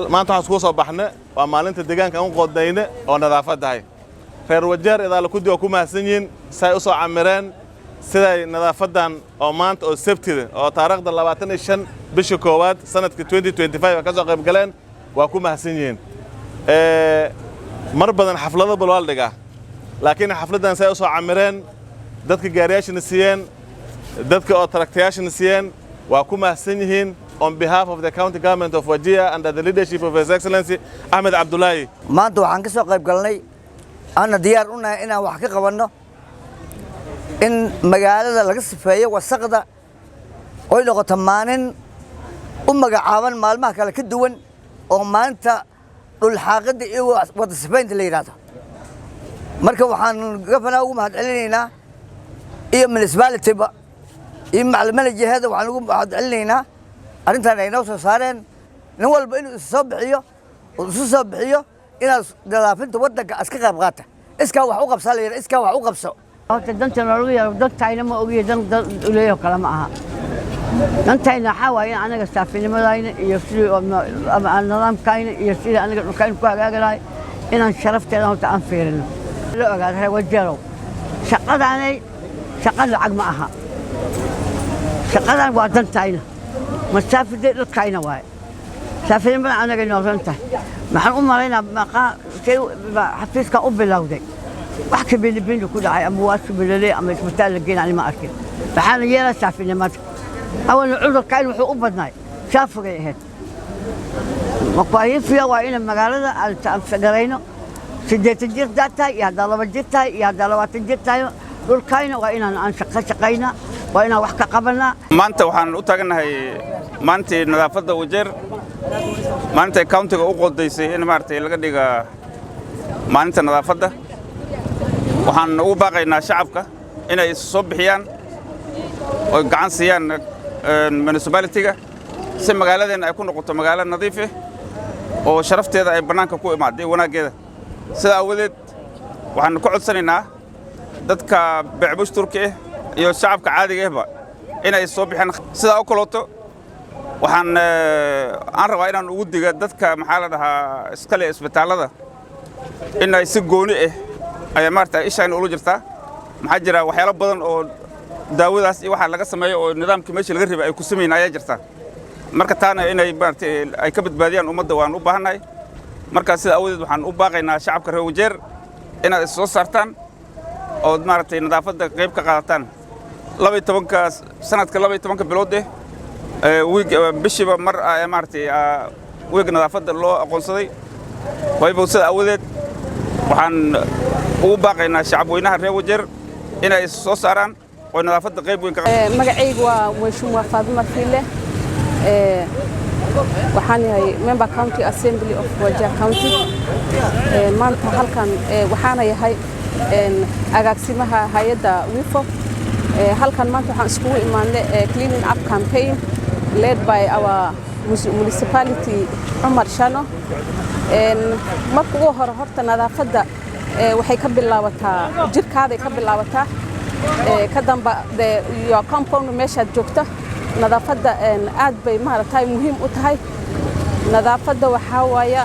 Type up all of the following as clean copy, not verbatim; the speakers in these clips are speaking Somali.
maanta waxaan isku soo baxnay waa maalinta deegaanka aan qodayna oo nadaafadahay reer Wajeer idaala ku diiw ku mahadsan yihiin say u soo camireen siday nadaafadan oo maanta oo Sabtida oo taariikhda 25 bisha koowaad sanadka 2025 ka soo qayb galeen waa ku mahadsan yihiin mar badan xaflado balwal dhiga laakiin xafladan say u soo camireen dadka gaariyaashana siiyeen dadka oo taraktayaashana siiyeen waa ku mahadsan yihiin on behalf of the county government of Wajir under the leadership of His Excellency Ahmed Abdullahi. maanta waxaan ka soo qayb galnay ana diyaar u nahay inaan wax ka qabanno in magaalada laga sifeeyo wasaqda oo noqoto maalin u magacaaban maalmaha kale ka duwan oo maanta dhul xaaqada iyo wada sifaynta la yiraahdo marka waxaan gafanaa ugu mahadcelinaynaa iyo municipality-ba iyo macallimada jihada waxaan ugu mahadcelinaynaa arrintan ay noo soo saareen nin walba inuu soo bixiyo inaad nadaafinta waddanka aska qayb qaata iskaa wax u qabsaa la yidhaa iskaa wax u qabso horta danta nologu yaro dantayna ma ogiyo dan uleeyo kale ma aha dantayna waxaa waaye in anaga saafinimadayna iyo sidii nidaamkayna iyo sidii anaga dhulkayna ku hagaaganahay inaan sharafteeda horta aan fiirino la ogaado reer Wajeerow shaqadaanay shaqa lacag ma aha shaqadan waa dantayna مسافة القاينة واي سافرين من أنا قلنا رنته محن مرينا مقا شيء حفيز كأب اللودي وحكي بين كل عي أموات بالليل أما مستعد لقينا على ما أكل فحنا يلا سافرين ما أول نعود كاين وحقوق بدناي شافوا هيك مقاييس فيها وين المقالة على سجرينا سديت الجيت ذاتها يا دلوا الجيتها يا دلوات الجيتها دول كاين وين أنا شقينا وين وحكي قبلنا maanta waxaan u taaganahay maanta nadaafada Wajeer maanta county-ga u qodaysay in maartay laga dhiga maalinta nadaafada waxaan ugu baaqaynaa shacabka inay soo bixiyaan oo gacan siiyaan municipality-ga si magaaladeena ay ku noqoto magaalo nadiif ah oo sharafteeda ay banaanka ku imaaday wanaageeda sida awadeed waxaan ku codsanaynaa dadka beecbushturka iyo shacabka caadiga ahba inay soo bixin sida oo kaleeto waxaan rabaa inaan ugu diga dadka maxaa la dhahaa iskale isbitaalada inay si gooni ah ay maartay ishaan ulu jirtaa maxaa jira waxyaalo badan oo daawadaas iyo waxa laga sameeyo oo nidaamka meesha laga ribay ay ku sameeyaan ayaa jirta marka taana inay maartay ay ka badbaadiyaan ummadda waan u baahanahay marka sida awadeed waxaan u baaqaynaa shacabka reer Wajeer inaad soo saartaan oo maartay nadaafada qayb ka qaadataan 12 sanadka 12 bilood bishiba mar ay maartay weeg nadaafada loo aqoonsaday wayba sida awadeed waxaan ugu baaqaynaa shacab weynaha reer Wajeer inay soo saaraan oo nadaafada qayb weyn ka qaadataan magacaygu waa Weyshuuma Faaduma Fiile waxaan yahay member county assembly of Wajeer county maanta halkan waxaan yahay agaasimaha hay'adda WIFO halkan maanta waxaan iskugu imaanay cleaning up campaign led by our municipality Umar Shano marka ugu horta nadaafada waxay ka bilaabataa jirkaada ka bilaabataa ka damba your compound meesha joogta nadaafada aad bay maaragtay muhiim u tahay nadaafada waxa waaya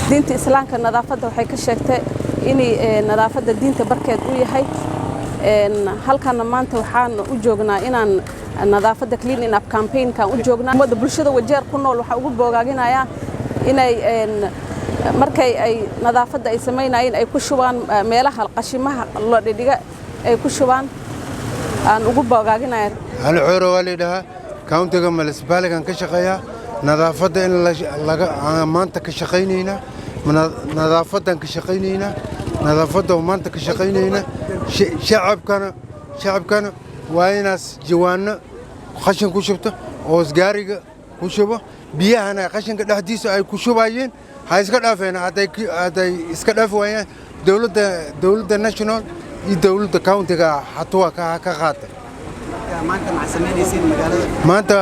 diinta islaamka nadaafada waxay ka sheegtay inay nadaafada diinta barkeed u yahay halkan maanta waxaan u joognaa inaan nadaafada cleaning up campaign kan u joognaa umada bulshada Wajeer ku nool waxa ugu boogaaginaya inay markay ay nadaafada ay sameynayeen ay ku shubaan meelaha qashimaha la dhidhiga ay ku shubaan aan ugu boogaaginaya hal xooro walidaha county-ga municipality-ga ka shaqeeya nadaafada in laga maanta ka shaqeynayna nadaafadan ka shaqeynayna nadaafada maanta ka shaqeynayna shacabkana waa inaas jawaano qashin ku shubto oo isgaariga ku shubo biyahana qashinka dhaxdiisa ay ku shubayeen ha iska dhaafeen haday iska dhaaf waayaan dawladda national iyo dawladda county-ga xatwa ka qaatay maanta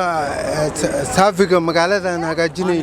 saafiga magaaladan hagaajinayna